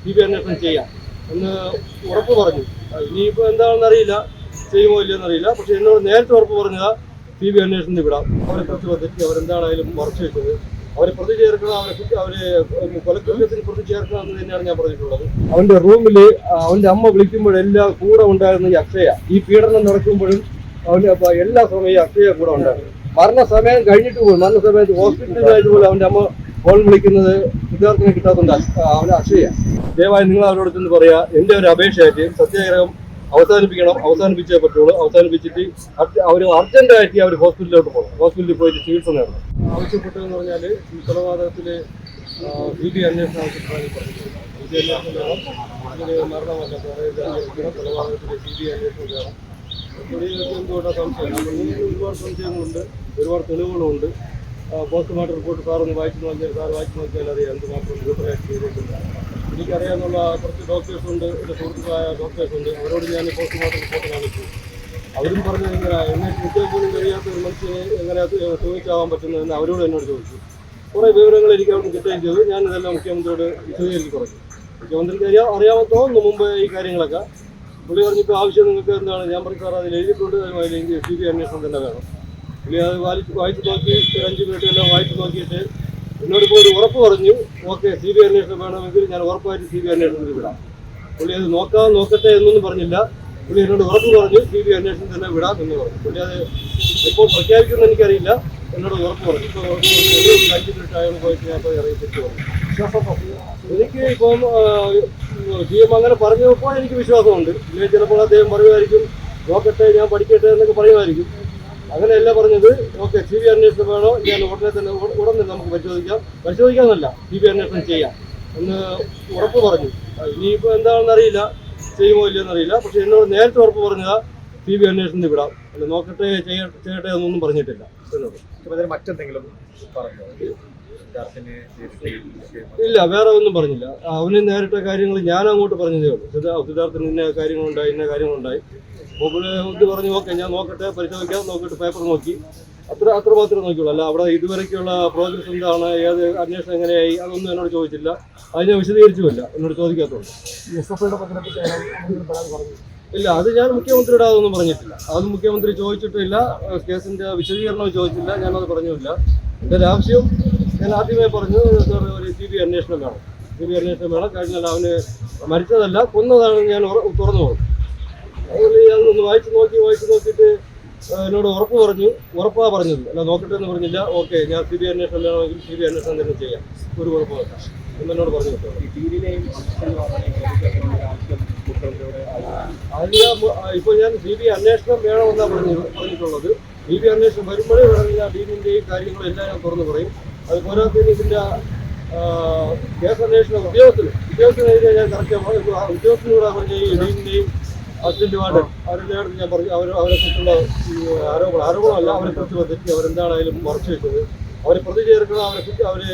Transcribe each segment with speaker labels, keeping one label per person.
Speaker 1: CBI അന്വേഷണം ചെയ്യാം എന്ന് ഉറപ്പ് പറഞ്ഞു. ഇനിയിപ്പോൾ എന്താണെന്ന് അറിയില്ല, ചെയ്യുമോ ഇല്ലയെന്ന് അറിയില്ല. പക്ഷെ എന്നോട് നേരത്തെ ഉറപ്പ് പറഞ്ഞതാ CBI അന്വേഷണത്തിന് വിടാം. അവരെ കുറിച്ച് തെറ്റി അവരെന്താണേലും മറച്ചു വെച്ചത്, അവരെ പ്രതി ചേർക്കണം, അവരെ കൊലക്കുറ്റത്തിന് പ്രതി ചേർക്കണം എന്ന് തന്നെയാണ് ഞാൻ പറഞ്ഞിട്ടുള്ളത്. അവന്റെ റൂമിൽ അവന്റെ അമ്മ വിളിക്കുമ്പോഴെല്ലാം കൂടെ ഉണ്ടായിരുന്ന ഈ അക്ഷയ, ഈ പീഡനം നടക്കുമ്പോഴും അവന്റെ എല്ലാ സമയവും ഈ അക്ഷയ കൂടെ ഉണ്ടായിരുന്നു. മരണസമയം കഴിഞ്ഞിട്ട് പോലും, മരണസമയത്ത് ഹോസ്പിറ്റലിലായിട്ട് പോലും അവന്റെ അമ്മ ഫോൺ വിളിക്കുന്നത് സിദ്ധാർത്ഥിനെ കിട്ടാത്തതുകൊണ്ട് അവന്റെ അക്ഷയ. ദയവായി നിങ്ങൾ അവരോട് ചെന്ന് പറയാ, എന്റെ ഒരു അപേക്ഷയായിട്ട് സത്യാഗ്രഹം അവസാനിപ്പിച്ചേ പറ്റുള്ളൂ. അവസാനിപ്പിച്ചിട്ട് അവർ അർജന്റായിട്ട് അവർ ഹോസ്പിറ്റലിലോട്ട് പോകണം, ഹോസ്പിറ്റലിൽ പോയിട്ട് ചികിത്സ നേടണം. ആവശ്യപ്പെട്ടതെന്ന് പറഞ്ഞാൽ ഈ കൊലപാതകത്തില് CBI അന്വേഷണം ആവശ്യപ്പെടാൻ പറഞ്ഞിട്ടുണ്ട്. CBI അന്വേഷണം വേണം, അതിന് മരണമല്ല കൊലപാതകത്തില് CBI അന്വേഷണം വേണം. എന്തുകൊണ്ടാണ് സംശയം? ഒരുപാട് സംശയങ്ങളുണ്ട്, ഒരുപാട് തെളിവുകളുണ്ട്. പോസ്റ്റ്മോർട്ടം റിപ്പോർട്ട് സാറൊന്ന് വായിച്ചു നോക്കിയാൽ അറിയാം എന്തുമാത്രം ബ്യൂട്ടറായിട്ട് ചെയ്തിട്ടുണ്ട്. എനിക്കറിയാവുന്ന കുറച്ച് ഡോക്ടേഴ്സുണ്ട്, എൻ്റെ സുഹൃത്തുക്കളായ ഡോക്ടേഴ്സുണ്ട്. അവരോട് ഞാൻ പോസ്റ്റ്മോർട്ടം റിപ്പോർട്ട് കാണിച്ചു. അവരും പറഞ്ഞത് എന്നെ നിശ്ചയിക്കാനും കഴിയാത്ത ഒരു മനുഷ്യനെ എങ്ങനെ ചോദിച്ചാവാൻ പറ്റുന്നതെന്ന് അവരോട് എന്നോട് ചോദിച്ചു. കുറേ വിവരങ്ങൾ എനിക്ക് അവിടെ കിട്ടുകയും ചെയ്തു. ഞാനിതെല്ലാം മുഖ്യമന്ത്രിയോട് വിശദീകരിച്ച് പറഞ്ഞു. മുഖ്യമന്ത്രിക്ക് അറിയാമെന്ന് തോന്നുന്നു മുമ്പ് ഈ കാര്യങ്ങളൊക്കെ. പുള്ളി പറഞ്ഞിപ്പോൾ ആവശ്യം നിങ്ങൾക്ക് എന്താണ്? ഞാൻ പറഞ്ഞു സാർ അതിൽ എഴുതിയിട്ടുണ്ട്, അതിൽ CBI അന്വേഷണം തന്നെ വേണം. പുള്ളി അത് വായിച്ച് നോക്കി, ഒരു 5 മിനിറ്റ് എല്ലാം വായിച്ച് നോക്കിയിട്ട് എന്നോടിപ്പോൾ ഒരു ഉറപ്പ് പറഞ്ഞു, ഓക്കെ CBI അന്വേഷണം വേണമെങ്കിൽ ഞാൻ ഉറപ്പായിട്ട് CBI അന്വേഷണത്തിൽ വിടാം. പുള്ളി അത് നോക്കട്ടെ എന്നൊന്നും പറഞ്ഞില്ല. പുള്ളി എന്നോട് ഉറപ്പ് പറഞ്ഞു CBI അന്വേഷണം തന്നെ വിടാം എന്ന് പറഞ്ഞു. പുള്ളി അത് ഇപ്പോൾ പ്രഖ്യാപിക്കുമെന്ന് എനിക്കറിയില്ല, എന്നോട് ഉറപ്പ് പറഞ്ഞു. ഇപ്പോൾ 5 മിനിറ്റ് ആയാലും പോയിട്ട് ഞാൻ ഇപ്പോൾ ഇറങ്ങിയിട്ട് പറഞ്ഞു. എനിക്ക് ഇപ്പം CM അങ്ങനെ പറഞ്ഞപ്പോൾ എനിക്ക് വിശ്വാസമുണ്ട്. ഇല്ലെങ്കിൽ ചിലപ്പോൾ അദ്ദേഹം പറയുമായിരിക്കും നോക്കട്ടെ, ഞാൻ പഠിക്കട്ടെ എന്നൊക്കെ പറയുമായിരിക്കും. അങ്ങനെയല്ല പറഞ്ഞത്. ഓക്കെ CBI അന്വേഷണം വേണോ, ഞാൻ ഉടനെ നമുക്ക് പരിശോധിക്കാമെന്നല്ല CBI അന്വേഷണം ചെയ്യാം എന്ന് ഉറപ്പ് പറഞ്ഞു. ഇനിയിപ്പോൾ എന്താണെന്ന് അറിയില്ല, ചെയ്യുമോ ഇല്ലയെന്ന് അറിയില്ല. പക്ഷെ എന്നോട് നേരത്തെ ഉറപ്പ് പറഞ്ഞതാ CBI അന്വേഷണത്തിന് വിടാം, അല്ല നോക്കട്ടെ ചെയ്യട്ടെ എന്നൊന്നും പറഞ്ഞിട്ടില്ല എന്നോട്.
Speaker 2: മറ്റെന്തെങ്കിലും പറഞ്ഞോ?
Speaker 1: ഇല്ല, വേറെ ഒന്നും പറഞ്ഞില്ല. അവന് നേരിട്ട കാര്യങ്ങൾ ഞാൻ അങ്ങോട്ട് പറഞ്ഞതേ ഉള്ളൂ. സിദ്ധാർത്ഥന് ഇന്ന കാര്യങ്ങളുണ്ടായി. മുകളിൽ ഇത് പറഞ്ഞു, ഓക്കെ ഞാൻ നോക്കട്ടെ, പരിശോധിക്കാം, നോക്കിയിട്ട് പേപ്പർ നോക്കി, അത്ര മാത്രമേ നോക്കിയുള്ളൂ. അല്ല അവിടെ ഇതുവരെയ്ക്കുള്ള പ്രോഗ്രസ് എന്താണ്, ഏത് അന്വേഷണം എങ്ങനെയായി, അതൊന്നും എന്നോട് ചോദിച്ചില്ല. അത് ഞാൻ വിശദീകരിച്ചുമില്ല, എന്നോട് ചോദിക്കാത്തതുകൊണ്ട്. ഇല്ല, അത് ഞാൻ മുഖ്യമന്ത്രിയുടെ അതൊന്നും പറഞ്ഞിട്ടില്ല. അത് മുഖ്യമന്ത്രി ചോദിച്ചിട്ടില്ല. കേസിന്റെ വിശദീകരണവും ചോദിച്ചില്ല, ഞാനത് പറഞ്ഞില്ല. എൻ്റെ ഒരു ആവശ്യം ഞാൻ ആദ്യമേ പറഞ്ഞു, ഒരു CBI അന്വേഷണം വേണം. കഴിഞ്ഞാൽ അവന് മരിച്ചതല്ല, കൊന്നതാണ് ഞാൻ തുറന്നു പറഞ്ഞു. അതുകൊണ്ട് ഞാനൊന്ന് വായിച്ചു നോക്കിയിട്ട് എന്നോട് ഉറപ്പാ പറഞ്ഞത്, അല്ല നോക്കട്ടെ എന്ന് പറഞ്ഞില്ല. ഓക്കെ ഞാൻ CBI അന്വേഷണം വേണമെങ്കിൽ CBI അന്വേഷണം തന്നെ ചെയ്യാം, ഒരു കുഴപ്പമില്ല എന്നോട് പറഞ്ഞു കേട്ടോ. ഇപ്പോൾ ഞാൻ CBI അന്വേഷണം വേണമെന്നാണ് പറഞ്ഞിട്ടുള്ളത്. CBI അന്വേഷണം വരുമ്പോഴേ പറഞ്ഞ ഡീനിൻ്റെയും കാര്യങ്ങളെല്ലാം ഞാൻ തുറന്നു പറയും. അത് പോരാത്തതിന് ഇതിൻ്റെ കേസ് അന്വേഷണ ഉദ്യോഗസ്ഥനെതിരെ ഞാൻ കറക്റ്റ് ഉദ്യോഗസ്ഥനോട് പറഞ്ഞ ഈ ഡീനിൻ്റെയും അസിസ്റ്റന്റ് വാർഡൻ അവരെല്ലാം ഞാൻ പറഞ്ഞു, അവരെ കുറിച്ചുള്ള ആരോപണമല്ല, അവരെ കുറിച്ചുള്ള തെറ്റി അവരെന്താണേലും മറച്ചു വെച്ചത്, അവരെ പ്രതി ചേർക്കണം, അവരെ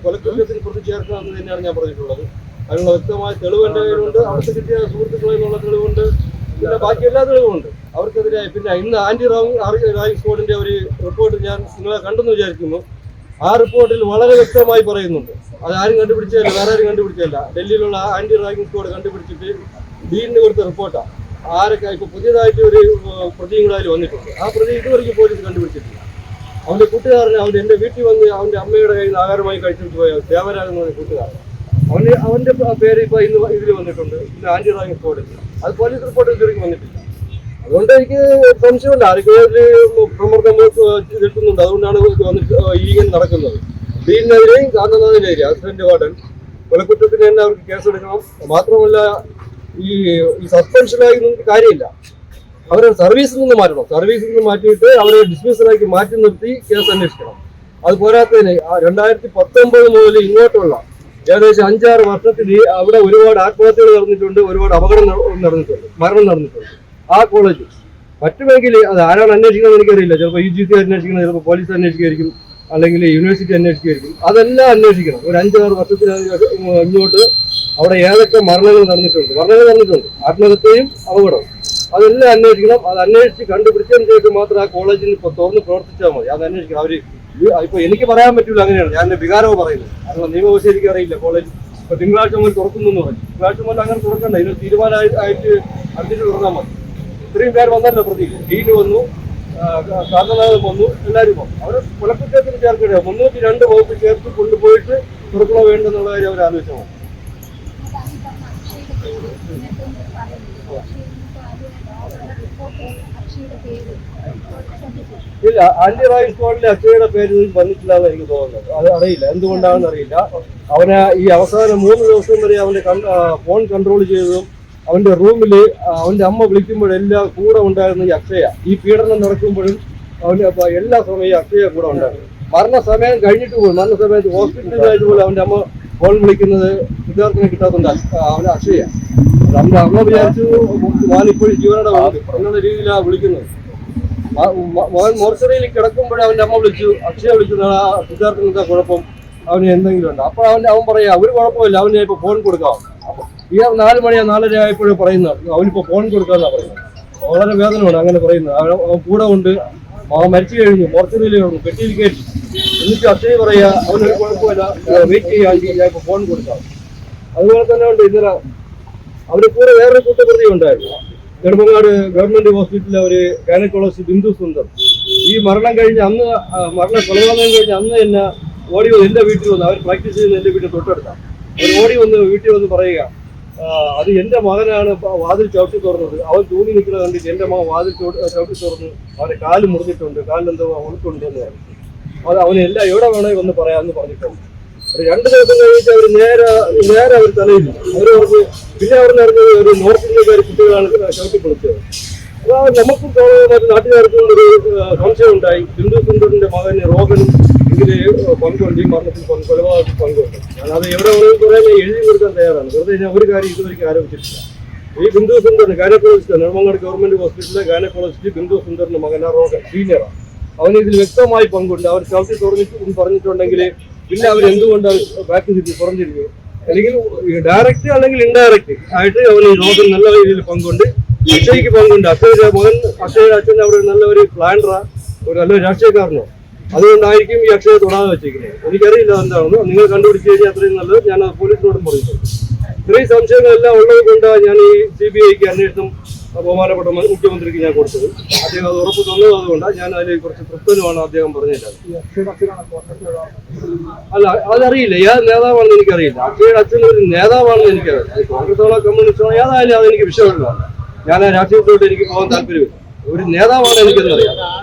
Speaker 1: കൊലക്കുറ്റത്തിന് പ്രതി ചേർക്കണം എന്ന് തന്നെയാണ് ഞാൻ പറഞ്ഞിട്ടുള്ളത്. അതിനുള്ള വ്യക്തമായ തെളിവ് എൻ്റെ കയ്യിലുണ്ട്. അവിടുത്തെ കിട്ടിയ സുഹൃത്തുക്കളിൽ നിന്നുള്ള തെളിവുണ്ട്, പിന്നെ ബാക്കി എല്ലാ തെളിവുമുണ്ട് അവർക്കെതിരെ. പിന്നെ ഇന്ന് ആന്റി റാഗിംഗ് സ്ക്വാഡിന്റെ ഒരു റിപ്പോർട്ട് ഞാൻ നിങ്ങളെ കണ്ടെന്ന് വിചാരിക്കുന്നു. ആ റിപ്പോർട്ടിൽ വളരെ വ്യക്തമായി പറയുന്നുണ്ട്, അത് ആരും കണ്ടുപിടിച്ചതല്ല, വേറെ ആരും കണ്ടുപിടിച്ചതല്ല. ഡൽഹിയിലുള്ള ആന്റി റാഗിംഗ് സ്ക്വാഡ് കണ്ടുപിടിച്ചിട്ട് ഡീനിന് കൊടുത്ത റിപ്പോർട്ടാണ്. ആരൊക്കെ ഇപ്പോൾ പുതിയതായിട്ട് ഒരു പ്രതിയും കൂടെ അതിൽ വന്നിട്ടുണ്ട്. ആ പ്രതി ഇതുവരെയ്ക്കും പോലീസ് കണ്ടുപിടിച്ചിട്ടില്ല. അവൻ്റെ കൂട്ടുകാരനെ എൻ്റെ വീട്ടിൽ വന്ന് അവൻ്റെ അമ്മയുടെ കയ്യിൽ നിന്ന് ആഹാരമായി കഴിച്ചിട്ട് പോയ ദേവരാജ് എന്ന കൂട്ടുകാരൻ, അവൻ്റെ പേര് ഇപ്പോൾ ഇന്ന് ഇതിൽ വന്നിട്ടുണ്ട്, ഇന്ന് ആന്റി റാഗിംഗ് സ്ക്വാഡിൽ. അത് പോലീസ് റിപ്പോർട്ട് ഇതുവരെയ്ക്കും വന്നിട്ടില്ല. അതുകൊണ്ട് എനിക്ക് സംശയമുണ്ട്, ആർക്കും പ്രമർദ്ദം കിട്ടുന്നുണ്ട്. അതുകൊണ്ടാണ് വന്നിട്ട് ഈ നടക്കുന്നത്. ഡീനെതിരെയും കാന്തനാഥിനെതിരെയും അസിസ്റ്റന്റ് വാർഡൻ കൊലക്കുറ്റത്തിന് തന്നെ അവർക്ക് കേസെടുക്കണം. മാത്രമല്ല ഈ സസ്പെൻഷനായി നിങ്ങൾക്ക് കാര്യമില്ല, അവരെ സർവീസിൽ നിന്ന് മാറ്റണം. സർവീസിൽ നിന്ന് മാറ്റിയിട്ട് അവരെ ഡിസ്മിസലാക്കി മാറ്റി നിർത്തി കേസ് അന്വേഷിക്കണം. അത് പോരാത്തതിന് 2019 മുതൽ ഇങ്ങോട്ടുള്ള ഏകദേശം 5-6 വർഷത്തിൽ അവിടെ ഒരുപാട് ആത്മഹത്യകൾ നടന്നിട്ടുണ്ട്, ഒരുപാട് അപകടം നടന്നിട്ടുണ്ട്, മരണം നടന്നിട്ടുണ്ട്. ആ കോളേജ് പറ്റുമെങ്കിൽ അത് ആരാണ് അന്വേഷിക്കുന്നത് എനിക്കറിയില്ല. ചിലപ്പോൾ UGC അന്വേഷിക്കണം, ചിലപ്പോൾ പോലീസ് അന്വേഷിക്കുമായിരിക്കും, അല്ലെങ്കിൽ യൂണിവേഴ്സിറ്റി അന്വേഷിക്കുമായിരിക്കും. അതെല്ലാം അന്വേഷിക്കണം. ഒരു 5-6 വർഷത്തിന് ഇങ്ങോട്ട് അവിടെ ഏതൊക്കെ മരണങ്ങൾ നടന്നിട്ടുണ്ട്, ആത്മഹത്യയും അപകടവും, അതെല്ലാം അന്വേഷിക്കണം. അത് അന്വേഷിച്ച് കണ്ടുപിടിച്ചതിന് ശേഷം മാത്രം ആ കോളേജിന് ഇപ്പോൾ തുറന്ന് പ്രവർത്തിച്ചാൽ മതി. അത് അന്വേഷിക്കണം. അവർ ഇപ്പോൾ എനിക്ക് പറയാൻ പറ്റില്ല, അങ്ങനെയാണ് ഞാൻ എൻ്റെ വികാരവും പറയുന്നത്. കാരണം നിയമവശം എനിക്കറിയില്ല കോളേജ് ഇപ്പൊ തിങ്കളാഴ്ച മുതൽ തുറക്കുന്നു എന്ന് പറഞ്ഞു. തിങ്കളാഴ്ച മുതൽ അങ്ങനെ തുറക്കണ്ട, ഇതിന് തീരുമാനമായിട്ട് അടുത്തിട്ട് തുറന്നാൽ മതി. ഇത്രയും പേര് വന്നല്ലോ പ്രതി, ഡീന് വന്നു, കാർന്നനാഥൻ വന്നു, എല്ലാവരും വന്നു. അവർ കൊലക്കുറ്റത്തിന് ചേർക്കട്ടെ, 302 വകുപ്പ് ചേർത്ത് കൊണ്ടുപോയിട്ട് തുറക്കണോ വേണ്ടെന്നുള്ള കാര്യം അവർ ആലോചിച്ചാൽ ഇല്ല. ആന്റി റായിഡ് സ്ക്വാഡിലെ അക്ഷയുടെ പേര് വന്നിട്ടില്ല എന്ന് എനിക്ക് തോന്നുന്നത്. അത് അറിയില്ല, എന്തുകൊണ്ടാണെന്ന് അറിയില്ല. അവന് ഈ അവസാന 3 ദിവസം വരെ അവന്റെ ഫോൺ കൺട്രോൾ ചെയ്തതും അവന്റെ റൂമിൽ അവന്റെ അമ്മ വിളിക്കുമ്പോഴെല്ലാം കൂടെ ഉണ്ടായിരുന്ന ഈ അക്ഷയ, ഈ പീഡനം നടക്കുമ്പോഴും അവന്റെ എല്ലാ സമയവും അക്ഷയ കൂടെ ഉണ്ടായിരുന്നു. മരണസമയം കഴിഞ്ഞിട്ട് പോലും, മരണസമയത്ത് ഹോസ്പിറ്റലിലായിട്ട് പോലും അവന്റെ അമ്മ ഫോൺ വിളിക്കുന്നത് സിദ്ധാർത്ഥിനെ കിട്ടാത്തുണ്ട് അവന്റെ അക്ഷയ. അവന്റെ അമ്മ വിചാരിച്ചു ഞാനിപ്പോഴും ജീവനോടെ എന്നുള്ള രീതിയിലാണ് വിളിക്കുന്നത്. മകൻ മോർച്ചറിയിൽ കിടക്കുമ്പോഴേ അവന്റെ അമ്മ വിളിച്ചു, അക്ഷയ വിളിക്കുന്നത് സിദ്ധാർത്ഥിന് എന്താ കുഴപ്പം, അവന് എന്തെങ്കിലും ഉണ്ട്. അപ്പോൾ അവൻ പറയാ ഒരു കുഴപ്പമില്ല, അവന് ഇപ്പൊ ഫോൺ കൊടുക്കാം. ഈ 4 മണിയോ 4:30 ആയപ്പോഴും പറയുന്നത് അവനിപ്പോ ഫോൺ കൊടുക്കാന്നാ പറയുന്നത്. വളരെ വേദനയാണ് അങ്ങനെ പറയുന്നത്. അവൻ കൂടെ ഉണ്ട്, അവൻ മരിച്ചു കഴിഞ്ഞു, മോർച്ചറിയിൽ കിടന്നു, പെട്ടിയിൽ കയറ്റി. എന്നിട്ട് അക്ഷയ പറയാ അവനൊരു കുഴപ്പമില്ല, വെയിറ്റ് ചെയ്യാമെങ്കിൽ ഞാൻ ഇപ്പൊ ഫോൺ കൊടുക്കാം. അതുപോലെ തന്നെ ഉണ്ട് ഇന്നലെ അവര് കൂടെ വേറൊരു കൂട്ടപ്രതി ഉണ്ടായിരുന്നു. നെടുമങ്ങാട് ഗവൺമെന്റ് ഹോസ്പിറ്റലിലെ ഒരു ഗൈനക്കോളജിസ്റ്റ് ബിന്ദു സുന്ദർ. ഈ മരണം കഴിഞ്ഞ് അന്ന്, കൊലപാതകം കഴിഞ്ഞ് അന്ന് തന്നെ ഓടി വന്ന് എന്റെ വീട്ടിൽ വന്ന്, അവർ പ്രാക്ടീസ് ചെയ്യുന്ന എന്റെ വീട്ടിൽ തൊട്ടടുത്താണ്. അവർ ഓടി വന്ന് വീട്ടിൽ വന്ന് പറയുക, അത് എന്റെ മകനാണ് വാതിൽ ചവിട്ടി തുറന്നത്. അവൻ തൂങ്ങി നിൽക്കുന്നത് കണ്ടിട്ട് എന്റെ മകൻ വാതിൽ ചവിട്ടി തുറന്ന് അവന്റെ കാല് മുറിഞ്ഞിട്ടുണ്ട്, കാലിലെന്തോ ഉളുക്കുണ്ട് എന്ന് പറഞ്ഞു. അത് അവന് എല്ലാം എവിടെ വേണമെങ്കിൽ ഒന്ന് പറയാമെന്ന് പറഞ്ഞിട്ടുണ്ട്. ഒരു 2 ദിവസം കഴിഞ്ഞിട്ട് അവർ നേരെ അവർ തലയില്ല. അവർ പറഞ്ഞ് പിന്നെ അവർ നടന്നത് ഒരു നോർത്ത് ഇന്ത്യക്കാർ കുട്ടികളാണ് ചവിട്ടി പൊളിച്ചത്. അതായത് നമുക്കും മറ്റു നാട്ടുകാർക്കും ഒരു സംശയം ഉണ്ടായി, ബിന്ദു സുന്ദറിന്റെ മകന് റോഗനും ഇതിൽ പങ്കുണ്ട്, ഈ മരണത്തിൽ കൊലപാതകത്തിൽ പങ്കുണ്ട്. ഞാനത് എവിടെ വേണമെങ്കിൽ കുറെ എഴുതി കൊടുക്കാൻ തയ്യാറാണ്. വെറുതെ ഞാൻ ഒരു കാര്യം ഇതുവരെയ്ക്ക് ആരോപിച്ചിട്ടില്ല. ഈ ബിന്ദു സുന്ദറിന് ഗൈനക്കോളജിസ്റ്റ്, നെടുമങ്ങാട് ഗവൺമെന്റ് ഹോസ്പിറ്റലിലെ ഗൈനക്കോളജിസ്റ്റ് ബിന്ദു സുന്ദറിന്റെ മകനാ റോഗൻ, സീനിയറാണ്. അവന് ഇതിൽ വ്യക്തമായി പങ്കുണ്ട്. അവർ ചവിട്ടി പറഞ്ഞിട്ടുണ്ടെങ്കിൽ പിന്നെ അവരെന്തുകൊണ്ട് ബാക്ക് തിരിച്ച് തുറന്നിരിക്കും? അല്ലെങ്കിൽ ഡയറക്റ്റ് അല്ലെങ്കിൽ ഇൻഡയറക്റ്റ് ആയിട്ട് അവന് ഈ റോഗൻ നല്ല രീതിയിൽ പങ്കുണ്ട്, അക്ഷയ്ക്ക് പങ്കുണ്ട്. അക്ഷയുടെ മകൻ, അക്ഷയുടെ അച്ഛൻ അവർ നല്ലൊരു പ്ലാനറാ, ഒരു നല്ലൊരു രാഷ്ട്രീയക്കാരനോ. അതുകൊണ്ടായിരിക്കും ഈ അക്ഷയെ തൊടാതെ വെച്ചിരിക്കുന്നത്. എനിക്കറിയില്ല എന്താണെന്ന്. നിങ്ങൾ കണ്ടുപിടിച്ച് കഴിഞ്ഞാൽ അത്രയും നല്ലത്. ഞാൻ പോലീസിനോടും പറയുന്നുണ്ട്. ഇത്രയും സംശയങ്ങളെല്ലാം ഉള്ളത് കൊണ്ടാണ് ഞാൻ ഈ CBIക്ക് അന്വേഷണം ബഹുമാനപ്പെട്ട മുഖ്യമന്ത്രിക്ക് ഞാൻ കൊടുത്തത്. അദ്ദേഹം അത് ഉറപ്പ് തന്നത്. അതുകൊണ്ടാണ് ഞാൻ അതിൽ കുറച്ച് തൃപ്തനുമാണ് അദ്ദേഹം പറഞ്ഞില്ല. അല്ല, അതറിയില്ല, ഏത് നേതാവാണെന്ന് എനിക്കറിയില്ല. അക്ഷയുടെ അച്ഛൻ ഒരു നേതാവാണെന്ന് എനിക്കറിയില്ല. അത് കോൺഗ്രസോളോ കമ്മ്യൂണിസ്റ്റോ ഏതായാലും അതെനിക്ക് വിഷയമില്ല. ഞാൻ ആ രാഷ്ട്രീയത്തോട്ട് എനിക്ക് പോകാൻ താല്പര്യമില്ല. ഒരു നേതാവാണ് എനിക്കെന്നറിയാം.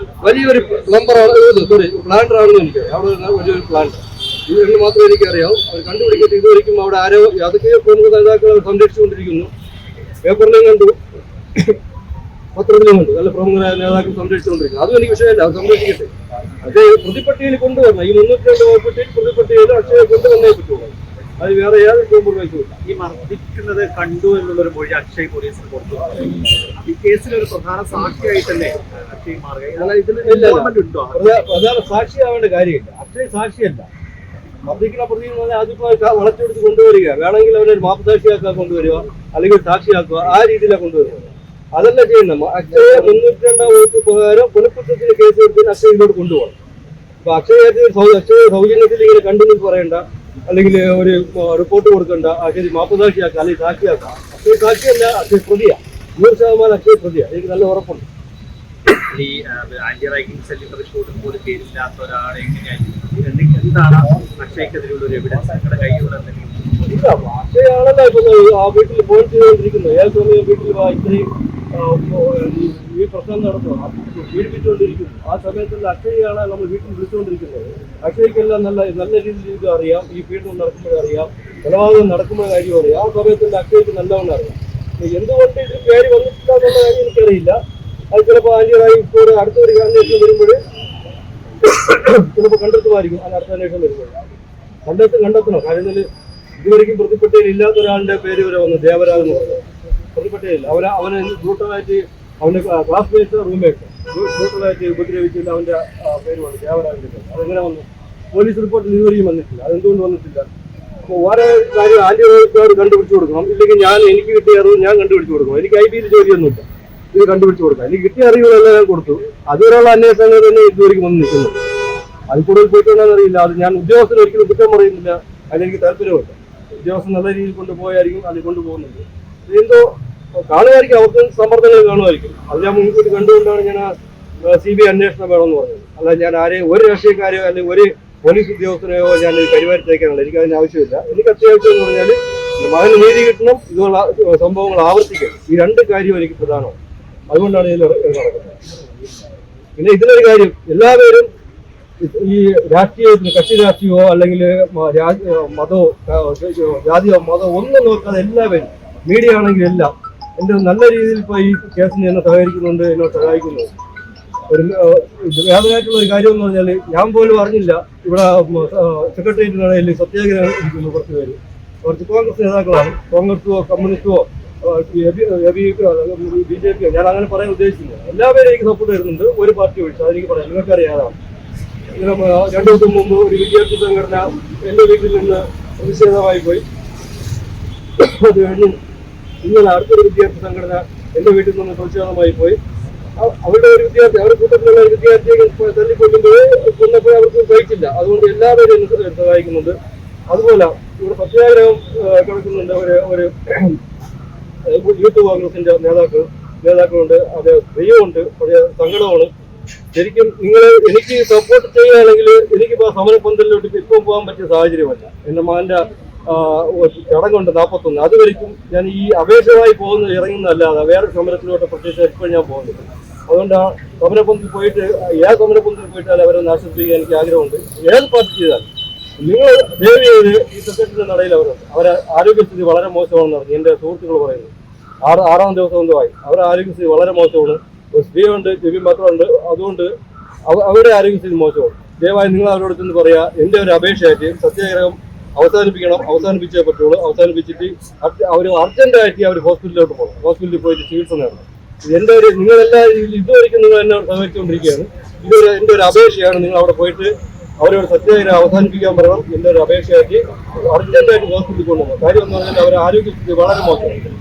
Speaker 1: വലിയൊരു പ്ലാന്ററാണെന്ന് എനിക്കറിയാം. അവിടെ വലിയൊരു പ്ലാന്റർ, ഇത് എന്ന് മാത്രമേ എനിക്കറിയാവൂ. അവർ കണ്ടുപിടിക്കട്ടെ. ഇതുവരെയും അവിടെ ആരോ അതൊക്കെയോ പ്രമുഖ നേതാക്കൾ സംരക്ഷിച്ചുകൊണ്ടിരിക്കുന്നു. പേപ്പറിലും കണ്ടു, പത്രത്തിലും കണ്ടു, നല്ല പ്രമുഖ നേതാക്കൾ സംരക്ഷിച്ചുകൊണ്ടിരിക്കുന്നു. അതും എനിക്ക് വിഷയമല്ല, അത് സംരക്ഷിക്കട്ടെ. അത് പ്രതിപട്ടികയിൽ കൊണ്ടുവരണം. ഈ 302 വകുപ്പിൽ പ്രതിപട്ടികയിൽ അക്ഷയെ കൊണ്ടുവന്നേ പറ്റുള്ളൂ. അത് വേറെ യാതൊരു കോംപ്രമൈസും ഇല്ല.
Speaker 2: ഈ മർദ്ദിക്കുന്നത് കണ്ടു എന്നുള്ളൊരു മൊഴി അക്ഷയ് പോലീസിന് കൊടുത്തു. ഈ കേസിൽ ഒരു പ്രധാന സാക്ഷിയായിട്ടല്ലേ അക്ഷയ് മാറുക?
Speaker 1: പ്രധാന സാക്ഷിയാവേണ്ട കാര്യമില്ല. അക്ഷയ് സാക്ഷിയല്ല. മർദ്ദിക്കുന്ന പ്രതി എന്ന് പറഞ്ഞാൽ അതിപ്പോ വളച്ചെടുത്ത് കൊണ്ടുവരിക, വേണമെങ്കിൽ അവരൊരു മാപ്പസാക്ഷിയാക്കാൻ കൊണ്ടുവരിക, അല്ലെങ്കിൽ സാക്ഷിയാക്കുക, ആ രീതിയിലാണ് കൊണ്ടുവരുന്നത്. അതല്ല ചെയ്യണം. അക്ഷയെ 302 വകുപ്പ് പ്രകാരം കൊലക്കുറ്റത്തിന് കേസ് എടുത്തിന് അക്ഷയിലോട്ട് കൊണ്ടുപോകണം. അപ്പൊ അക്ഷയ സൗജന്യത്തിൽ ഇങ്ങനെ കണ്ടെന്ന് പറയണ്ട, അല്ലെങ്കിൽ ഒരു റിപ്പോർട്ട് കൊടുക്കണ്ട, അക്ഷയ് മാപ്പസാക്ഷിയാക്കുക, അല്ലെങ്കിൽ സാക്ഷിയാക്കുക. അക്ഷയ് സാക്ഷിയല്ല, അക്ഷയ് പ്രതിയാണ്. 100% അക്ഷയ് പ്രതിയാണ്. എനിക്ക് നല്ല ഉറപ്പുണ്ട്.
Speaker 2: ഈ ആന്റി റാഗിംഗ് സെല്ലിന്റെ റിപ്പോർട്ടിൽ പോലും പേരില്ലാത്ത ഒരാളെ എന്താണ് അക്ഷയ്ക്കെതിരെയുള്ള ഒരു എവിഡൻസ് നിങ്ങളുടെ കയ്യിലുള്ള എന്തെങ്കിലും?
Speaker 1: ഇല്ല, അക്ഷയാണല്ലോ ഇപ്പൊ ആ വീട്ടിൽ ഫോൺ ചെയ്തുകൊണ്ടിരിക്കുന്നത്. ഏത് സമയം വീട്ടിൽ ഇത്രയും ഈ പ്രശ്നം നടന്നു പീഡിപ്പിച്ചുകൊണ്ടിരിക്കുന്നു. ആ സമയത്തുള്ള അക്ഷയാണ് നമ്മൾ വീട്ടിൽ വിളിച്ചുകൊണ്ടിരിക്കുന്നത്. അക്ഷയ്ക്കെല്ലാം നല്ല രീതിയിൽ അറിയാം. ഈ പീഡനം നടക്കുമ്പോഴറിയാം, കൊലപാതകം നടക്കുന്ന കാര്യം അറിയാം. ആ സമയത്തുള്ള അക്ഷയ്ക്ക് നല്ലവണ്ണം അറിയാം. എന്തുകൊണ്ട് ഇത് പേര് വന്നിട്ടില്ല എന്നുള്ള കാര്യം എനിക്കറിയില്ല. അത് ചിലപ്പോൾ ആന്റി റാഗിംഗ് അടുത്തൊരു അന്വേഷണം വരുമ്പോൾ ചിലപ്പോൾ കണ്ടെത്തുമായിരിക്കും. അത് അടുത്ത അന്വേഷണം വരുമ്പോൾ കണ്ടെത്തണം. കാരണം ഇതുവരെയും പ്രതിപട്ടികയിൽ ഇല്ലാത്ത ഒരാളുടെ പേര് വരെ വന്നു, ദേവരാജ് എന്ന് പറഞ്ഞത്. പ്രതിപട്ടികയില്ല. അവനെ ബ്രൂട്ടലായിട്ട് അവന്റെ ക്ലാസ്മേറ്റ്, റൂംമേറ്റ് ബ്രൂട്ടലായിട്ട് ഉപദ്രവിച്ചില്ല. അവന്റെ പേര് വന്നു, ദേവരാജിന്റെ പേര്. അതെങ്ങനെ വന്നു? പോലീസ് റിപ്പോർട്ടിൽ ഇതുവരെയും വന്നിട്ടില്ല. അതെന്തുകൊണ്ട് വന്നിട്ടില്ല? അപ്പോൾ വേറെ കാര്യം ആന്റി റാഗിംഗ് കണ്ടുപിടിച്ചു കൊടുക്കണം. ഇല്ലെങ്കിൽ എനിക്ക് കിട്ടിയ അറിവ് ഞാൻ കണ്ടുപിടിച്ചു കൊടുക്കണം. എനിക്ക് IBയിൽ ജോലിയൊന്നുമില്ല. ഇത് കണ്ടുപിടിച്ചു കൊടുക്കാം. എനിക്ക് കിട്ടിയ അറിവുകളെല്ലാം ഞാൻ കൊടുത്തു. അതുവരെയുള്ള അന്വേഷണങ്ങൾ തന്നെ ഇതുവരെയും വന്ന് നിൽക്കുന്നു. അത് കൂടുതൽ പോയിട്ടുണ്ടെന്ന് അറിയില്ല. അത് ഞാൻ ഉദ്യോഗസ്ഥന് ഒരിക്കലും കുറ്റം പറയുന്നില്ല. അതിലെനിക്ക് താല്പര്യമുണ്ട്. ഉദ്യോഗസ്ഥൻ നല്ല രീതിയിൽ കൊണ്ടുപോയായിരിക്കും അതിൽ കൊണ്ടുപോകുന്നത്. എന്തോ കാണുമായിരിക്കും, അവർക്ക് സമ്മർദ്ദങ്ങൾ കാണുമായിരിക്കും. അത് ഞാൻ മുൻകൂട്ടി കണ്ടുകൊണ്ടാണ് ഞാൻ CBI അന്വേഷണം വേണമെന്ന് പറഞ്ഞത്. അല്ല ഞാൻ ആരെയും ഒരു രാഷ്ട്രീയക്കാരെയോ അല്ലെങ്കിൽ ഒരു പോലീസ് ഉദ്യോഗസ്ഥനെയോ ഞാൻ കരിവാരിത്തേക്കാനുള്ള എനിക്ക് അതിന് ആവശ്യമില്ല. എനിക്ക് അത്യാവശ്യം എന്ന് പറഞ്ഞാൽ മകന് നീതി കിട്ടണം, ഇതുള്ള സംഭവങ്ങൾ ആവർത്തിക്കണം. ഈ രണ്ട് കാര്യവും എനിക്ക് പ്രധാനമാണ്. അതുകൊണ്ടാണ് ഇതിൽ നടക്കുന്നത്. പിന്നെ ഇതിലൊരു കാര്യം, എല്ലാവരും ഈ രാഷ്ട്രീയത്തിന് കക്ഷി രാഷ്ട്രീയമോ അല്ലെങ്കിൽ മതമോ ജാതിയോ മതമോ ഒന്നും നോക്കാതെ എല്ലാവരും മീഡിയ ആണെങ്കിൽ എല്ലാം എൻ്റെ നല്ല രീതിയിൽ ഇപ്പോൾ ഈ കേസിന് എന്നെ സഹകരിക്കുന്നുണ്ട്, എന്നോട് സഹായിക്കുന്നുണ്ട്. ഒരു വേദനയായിട്ടുള്ള ഒരു കാര്യം എന്ന് പറഞ്ഞാൽ ഞാൻ പോലും അറിഞ്ഞില്ല ഇവിടെ സെക്രട്ടേറിയറ്റിനിടയിൽ സത്യാഗ്രഹം ഇരിക്കുന്നു കുറച്ച് പേര്. കുറച്ച് കോൺഗ്രസ് നേതാക്കളാണ്. കോൺഗ്രസോ കമ്മ്യൂണിസ്റ്റോ BJP ഞാൻ അങ്ങനെ പറയാൻ ഉദ്ദേശിക്കുന്നത്. എല്ലാവരും എനിക്ക് സപ്പോർട്ട് വരുന്നുണ്ട്, ഒരു പാർട്ടി ഒഴിച്ചു. അതെനിക്ക് പറയാം, നിങ്ങൾക്കറിയാതാണ്. ഇങ്ങനെ 2 ദിവസം മുമ്പ് ഒരു വിദ്യാർത്ഥി സംഘടന എൻ്റെ വീട്ടിൽ നിന്ന് പ്രതിഷേധമായി പോയി. അത് കഴിഞ്ഞ് ഇന്നലെ അടുത്തൊരു വിദ്യാർത്ഥി സംഘടന എൻ്റെ വീട്ടിൽ നിന്ന് പ്രതിഷേധമായി പോയി. അവരുടെ ഒരു വിദ്യാർത്ഥി, അവരുടെ കൂട്ടത്തിലുള്ള ഒരു വിദ്യാർത്ഥിയെ തല്ലിക്കൊല്ലുമ്പോൾ കൊന്നപ്പോൾ അവർക്ക് സഹിച്ചില്ല. അതുകൊണ്ട് എല്ലാവരും എന്നെ സഹായിക്കുന്നുണ്ട്. അതുപോലെ ഇവിടെ സത്യാഗ്രഹം കിടക്കുന്നുണ്ട്. ഒരു യൂത്ത് കോൺഗ്രസിന്റെ നേതാക്കളുണ്ട്, അത് ദൈവമുണ്ട്, പക്ഷേ സങ്കടമാണ്. ശരിക്കും നിങ്ങൾ എനിക്ക് സപ്പോർട്ട് ചെയ്യുകയാണെങ്കിൽ എനിക്കിപ്പോൾ സമരപന്തലിലോട്ട് ഇപ്പം പോകാൻ പറ്റിയ സാഹചര്യമല്ല. എൻ്റെ മകൻ്റെ ചടങ്ങുണ്ട് 41. അതുവരെയും ഞാൻ ഈ അപേക്ഷമായി ഇറങ്ങുന്നതല്ലാതെ വേറെ സമരത്തിലോട്ട് പ്രത്യേകിച്ച് ഇപ്പോൾ ഞാൻ പോകുന്നില്ല. അതുകൊണ്ട് ആ സമരപന്തലിൽ പോയിട്ട് ഏത് സമരപന്തലിൽ പോയിട്ടാലും അവരെ ആശ്വസിപ്പിക്കാൻ എനിക്ക് ആഗ്രഹമുണ്ട്. ഏത് പാർട്ടി ചെയ്താൽ നിങ്ങൾ ദയവ് ചെയ്ത് ഈ സെക്രട്ടറിയുടെ നടയിൽ അവരുണ്ട്. അവരെ ആരോഗ്യസ്ഥിതി വളരെ മോശമാണെന്ന് പറഞ്ഞു എൻ്റെ സുഹൃത്തുക്കൾ പറയുന്നു. 6-ാം ദിവസം എന്തോമായി അവരുടെ ആരോഗ്യസ്ഥിതി വളരെ മോശമാണ്. സ്ത്രീയുണ്ട്, ചെവി മാത്രമുണ്ട്. അതുകൊണ്ട് അവരുടെ ആരോഗ്യസ്ഥിതി മോശമാണ്. ദയവായി നിങ്ങൾ അവരോട് ചെന്ന് പറയുക, എൻ്റെ ഒരു അപേക്ഷയായിട്ട് സത്യാഗ്രഹം അവസാനിപ്പിച്ചേ പറ്റുള്ളൂ. അവസാനിപ്പിച്ചിട്ട് അവർ അർജന്റായിട്ട് അവർ ഹോസ്പിറ്റലിലോട്ട് പോകണം. ഹോസ്പിറ്റലിൽ പോയിട്ട് ചികിത്സ നേടണം. എൻ്റെ നിങ്ങളെല്ലാം ഇതുവരെയ്ക്കും നിങ്ങൾ എന്നെ സഹായിച്ചുകൊണ്ടിരിക്കുകയാണ്. എൻ്റെ ഒരു അപേക്ഷയാണ്. നിങ്ങൾ അവിടെ പോയിട്ട് അവരോട് സത്യാഗ്രഹം അവസാനിപ്പിക്കാൻ പറയണം. എൻ്റെ ഒരു അപേക്ഷയായിട്ട് അർജന്റായിട്ട് ഹോസ്പിറ്റലിൽ കൊണ്ടുപോകണം. കാര്യം എന്ന് പറഞ്ഞാൽ അവരുടെ ആരോഗ്യസ്ഥിതി വളരെ മോശമാണ്.